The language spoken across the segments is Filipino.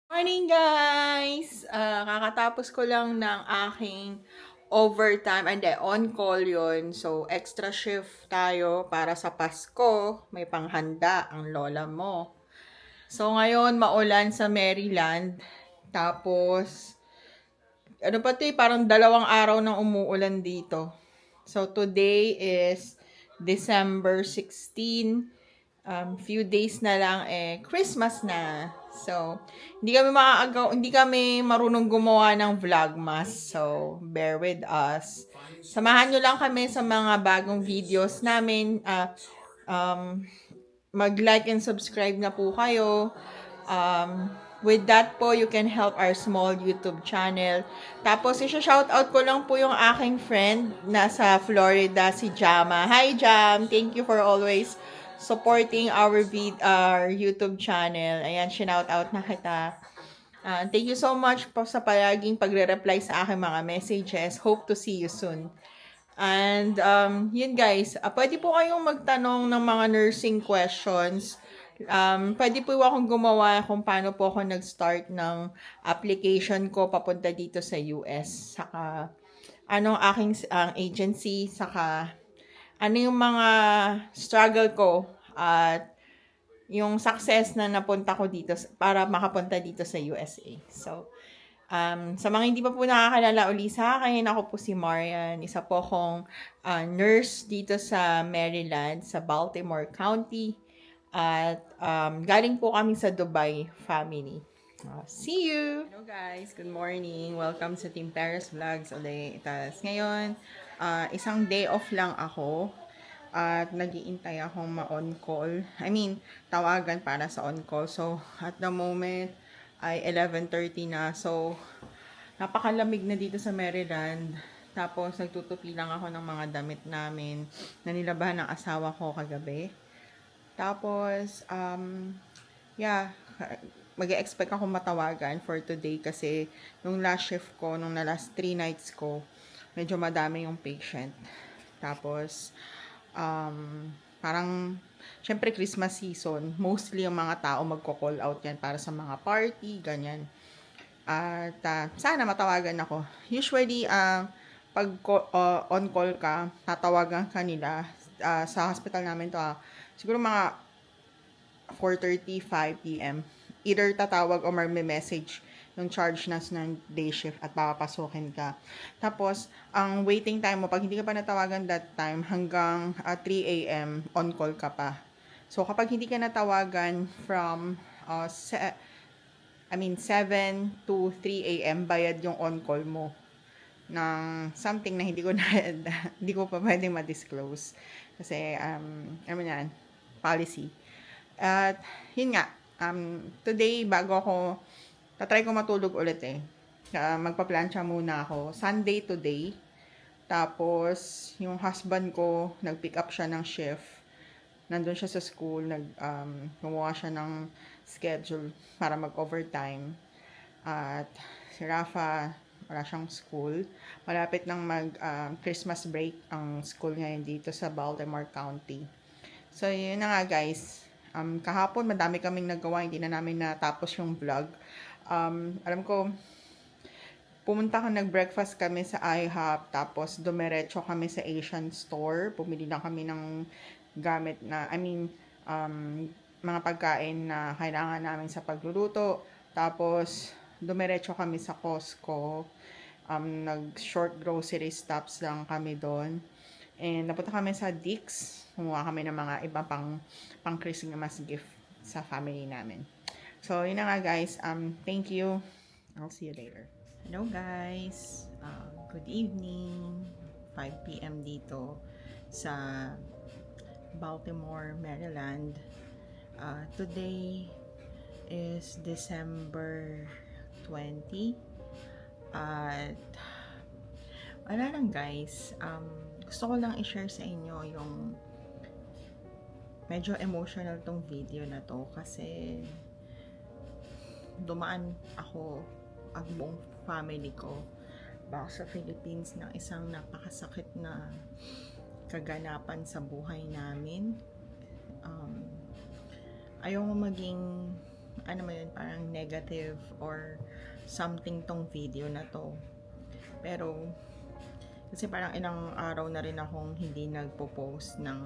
Morning guys! Kakatapos ko lang ng aking overtime and on-call yon. So, extra shift tayo para sa Pasko. May panghanda ang lola mo. So, ngayon maulan sa Maryland. Tapos, ano pa 'to parang 2 araw nang umuulan dito. So, today is December 16. Few days na lang Christmas na. So, hindi kami marunong gumawa ng vlogmas. So, bear with us. Samahan nyo lang kami sa mga bagong videos namin. Um, mag-like and subscribe na po kayo. With that po, you can help our small YouTube channel. Tapos, isa-shoutout ko lang po yung aking friend nasa Florida, si Jama. Hi, Jam! Thank you for always supporting our YouTube channel. Ayan, shoutout na kita. Thank you so much po sa palaging pagre-reply sa aking mga messages. Hope to see you soon. And, yun guys, pwede po kayong magtanong ng mga nursing questions. Pwede po akong gumawa kung paano po ako nag-start ng application ko papunta dito sa US. Saka, anong aking agency, saka, ano yung mga struggle ko at yung success na napunta ko dito para makapunta dito sa USA. So, sa mga hindi pa po nakakalala uli sa akin, ako po si Marian. Isa po akong nurse dito sa Maryland, sa Baltimore County. At galing po kami sa Dubai family. See you! Hello guys, good morning. Welcome sa Team Paris Vlogs ulit. Tas ngayon, isang day off lang ako. At nag-iintay akong ma-on call. I mean, tawagan para sa on call. So, at the moment, ay 11:30 na. So, napakalamig na dito sa Maryland. Tapos, nagtutupi lang ako ng mga damit namin na nilabahan ng asawa ko kagabi. Tapos, yeah, mag-expect ako matawagan for today kasi nung last shift ko, nung na last 3 nights ko, medyo madami yung patient. Tapos, parang, syempre Christmas season, mostly yung mga tao magko-call out yan para sa mga party, ganyan. At sana matawagan ako. Usually, pag on-call ka, tatawagan ka nila sa hospital namin to, siguro mga 4:30, 5 p.m. Either tatawag o may message yung charge nas ng day shift at papapasukin ka. Tapos, ang waiting time mo, pag hindi ka pa natawagan that time, hanggang 3 a.m., on-call ka pa. So, kapag hindi ka natawagan from 7 to 3 a.m., bayad yung on-call mo ng something na hindi ko na hindi ko pa pwedeng ma-disclose kasi ano yan, policy. At yun nga, today bago ako tatry ko matulog ulit magpa-plancha muna ako Sunday today. Tapos yung husband ko nag-pick up siya ng shift, nandun siya sa school, gumawa siya ng schedule para mag-overtime. At si Rafa, wala siyang school. Malapit nang Christmas break ang school ngayon dito sa Baltimore County. So, yun na nga guys. Kahapon, madami kaming nagawa. Hindi na namin natapos yung vlog. Alam ko, nag-breakfast kami sa IHOP. Tapos, dumiretso kami sa Asian store. Pumili lang kami ng gamit na, mga pagkain na kailangan namin sa pagluluto. Tapos, dumiretso kami sa Costco. Nag-short grocery stops lang kami doon. And napunta kami sa Dick's. Kumuha kami ng mga ibang pang Christmas gift sa family namin. So, yun na nga guys. Thank you. I'll see you later. Hello guys. Good evening. 5 p.m. dito sa Baltimore, Maryland. Today is December 20. At wala lang guys. Gusto ko lang i-share sa inyo yung medyo emotional tong video na to kasi dumaan ako at buong family ko back sa Philippines ng isang napakasakit na kaganapan sa buhay namin. Ayaw mo maging ano mo yun, parang negative or something tong video na to. Pero, kasi parang ilang araw na rin akong hindi nagpo-post ng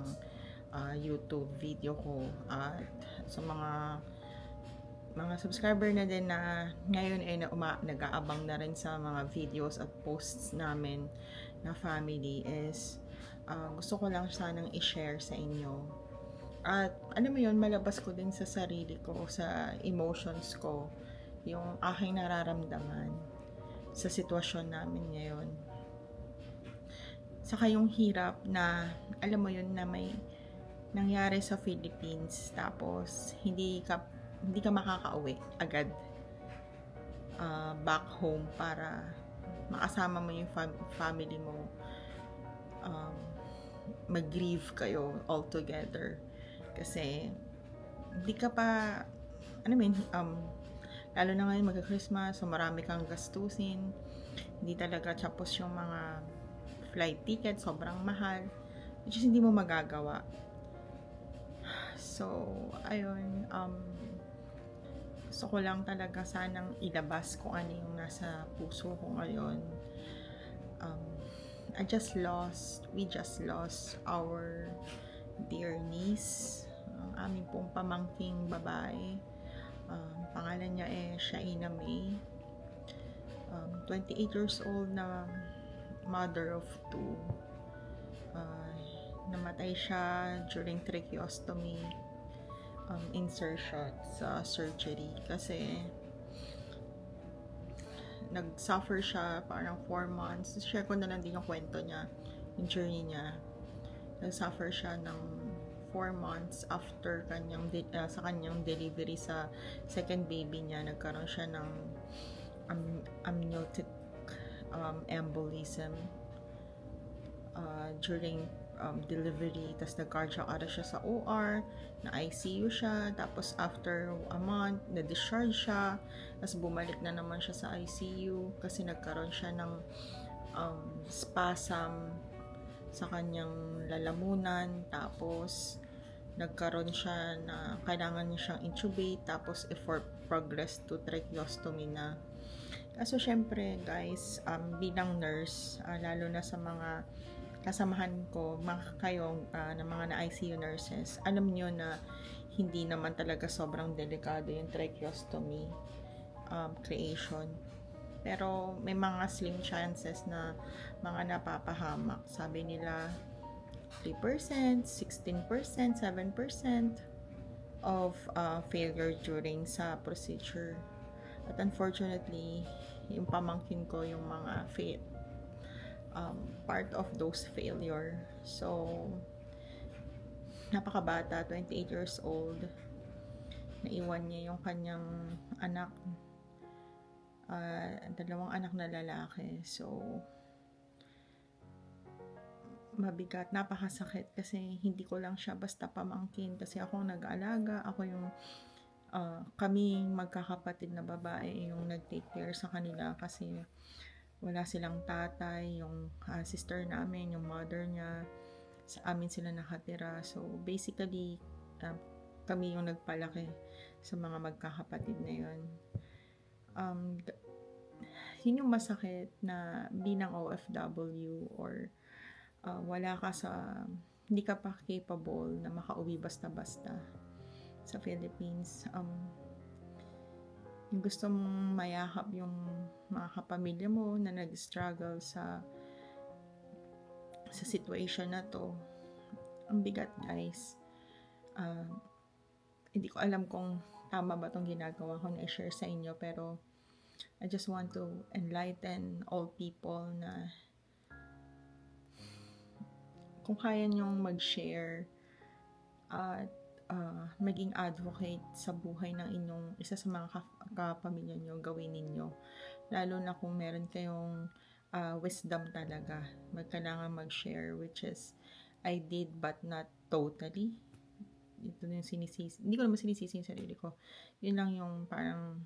YouTube video ko. At sa mga subscriber na din na ngayon ay nag-aabang na rin sa mga videos at posts namin na family is gusto ko lang sanang i-share sa inyo. At ano mo yun, malabas ko din sa sarili ko, sa emotions ko, yung aking nararamdaman sa sitwasyon namin ngayon. Saka yung hirap na, alam mo yun, na may nangyari sa Philippines tapos hindi ka makakauwi agad back home para makasama mo yung family mo, mag-grieve kayo all together kasi hindi ka pa lalo na ngayon magka-Christmas, so marami kang gastusin, hindi talaga tapos yung mga flight ticket sobrang mahal, which is hindi mo magagawa. So ayun, gusto ko lang talaga sanang ilabas kung ano yung nasa puso ko ngayon. We just lost our dear niece, ang aming pong pamangking babae. Pangalan niya Shaina May. 28 years old na mother of 2. Namatay siya during tracheostomy insertion sa surgery kasi nag-suffer siya parang 4 months. Share ko na lang din yung kwento niya, yung journey niya. Nag-suffer siya ng 4 months after sa kanyang delivery sa second baby niya. Nagkaroon siya ng amniotic embolism during delivery. Tapos nag-cardiac arrest siya sa OR, na ICU siya, tapos after a month na-discharge siya, tapos bumalik na naman siya sa ICU kasi nagkaroon siya ng spasm sa kanyang lalamunan, tapos nagkaroon siya na kailangan niya siyang intubate, tapos progress to tracheostomy na. Kaso syempre guys, bilang nurse, lalo na sa mga kasamahan ko, na mga na-ICU nurses, alam nyo na hindi naman talaga sobrang delikado yung tracheostomy creation. Pero may mga slim chances na mga napapahamak. Sabi nila 3%, 16%, 7% of failure during sa procedure. At unfortunately, yung pamangkin ko yung mga part of those failure. So, napakabata, 28 years old. Naiwan niya yung kanyang anak, 2 anak na lalaki. So, mabigat, napakasakit kasi hindi ko lang siya basta pamangkin kasi ako nag-aalaga, ako yung kami magkakapatid na babae yung nag-take care sa kanila kasi wala silang tatay, yung sister namin, yung mother niya, sa amin sila nakatira. So, basically, kami yung nagpalaki sa mga magkakapatid na yun. Yun yung masakit na bilang OFW or hindi ka pa capable na makauwi basta-basta sa Philippines. Yung gusto mong mayakap yung mga kapamilya mo na nag-struggle sa situation na to. Ang bigat guys. Hindi ko alam kung tama ba tong ginagawa ko na i-share sa inyo, pero I just want to enlighten all people na kung kaya nyong mag-share at maging advocate sa buhay ng inyong isa sa mga kapamilya nyo, gawin ninyo. Lalo na kung meron kayong wisdom talaga, kailangan mag-share, which is I did but not totally. Ito yung sinisisi. Hindi ko naman sinisisi yung sarili ko. Yun lang yung parang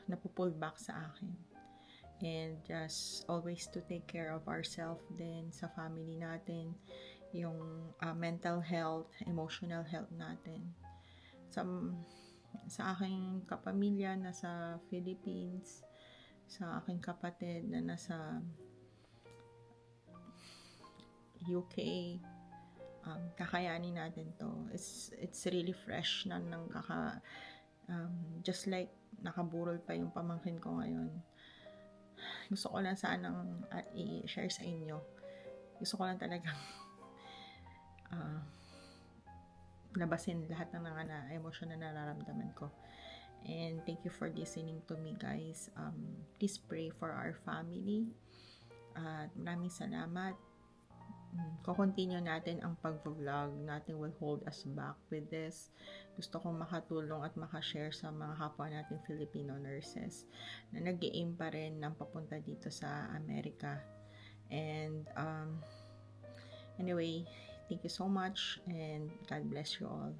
napupull back sa akin. And just always to take care of ourselves din sa family natin, yung mental health, emotional health natin. sa aking kapamilya na sa Philippines, sa aking kapatid na nasa UK. Kakayanin natin to. It's really fresh na just like nakaburol pa yung pamangkin ko ngayon. Gusto ko lang sanang i-share sa inyo. Gusto ko lang talagang labasin lahat ng mga emosyon na nararamdaman ko. And thank you for listening to me, guys. Please pray for our family. At maraming salamat. Ko-continue natin ang pag-vlog. Nothing will hold us back with this. Gusto kong makatulong at makashare sa mga kapwa nating Filipino nurses na nag-i-aim pa rin ng papunta dito sa Amerika. And anyway, thank you so much and God bless you all.